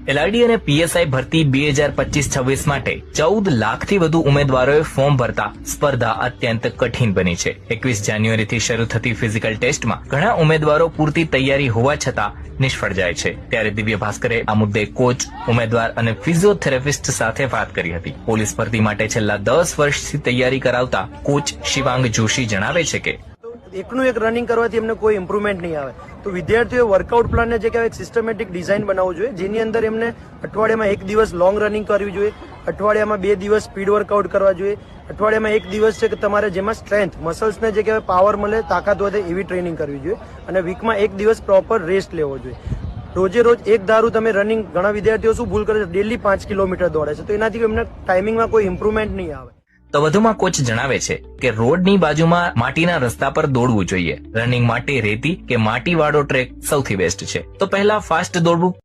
LRD અને PSI ભરતી 2025-26 માટે 14 લાખથી વધુ ઉમેદવારોએ ફોર્મ ભરતા સ્પર્ધા અત્યંત કઠિન બની છે. 21 જાન્યુઆરીથી શરૂ થતી ફિઝિકલ ટેસ્ટમાં ઘણા ઉમેદવારો પૂરતી તૈયારી હોવા છતાં નિષ્ફળ જાય છે. ત્યારે દિવ્ય ભાસ્કરે આ મુદ્દે કોચ, ઉમેદવાર અને ફિઝિયોથેરાપિસ્ટ સાથે વાત કરી હતી. પોલીસ ભરતી માટે છેલ્લા 10 વર્ષથી તૈયારી કરાવતા કોચ શિવાંગ જોશી જણાવે છે કે એકનું એક રનિંગ કરવાથી એમને કોઈ ઇમ્પ્રુવમેન્ટ નહીં આવે. તો વિદ્યાર્થીઓએ વર્કઆઉટ પ્લાનને જે કહેવાય સિસ્ટમેટિક ડિઝાઇન બનાવવું જોઈએ, જેની અંદર એમને અઠવાડિયામાં 1 દિવસ લોંગ રનિંગ કરવી જોઈએ, અઠવાડિયામાં 2 દિવસ સ્પીડ વર્કઆઉટ કરવા જોઈએ, અઠવાડિયામાં 1 દિવસ છે કે તમારે જેમાં સ્ટ્રેન્થ મસલ્સને જે કહેવાય પાવર મળે, તાકાત વધે એવી ટ્રેનિંગ કરવી જોઈએ, અને વીકમાં 1 દિવસ પ્રોપર રેસ્ટ લેવો જોઈએ. રોજે રોજ એક ધારું તમે રનિંગ, ઘણા વિદ્યાર્થીઓ શું ભૂલ કરે છે, ડેલી 5 કિલોમીટર દોડે છે, તો એનાથી એમને ટાઈમિંગમાં કોઈ ઇમ્પ્રુવમેન્ટ નહીં આવે. તો વધુમાં કોચ જણાવે છે કે રોડની બાજુમાં માટીના રસ્તા પર દોડવું જોઈએ. રનિંગ માટે રેતી કે માટીવાળો ટ્રેક સૌથી બેસ્ટ છે. તો પહેલા ફાસ્ટ દોડવું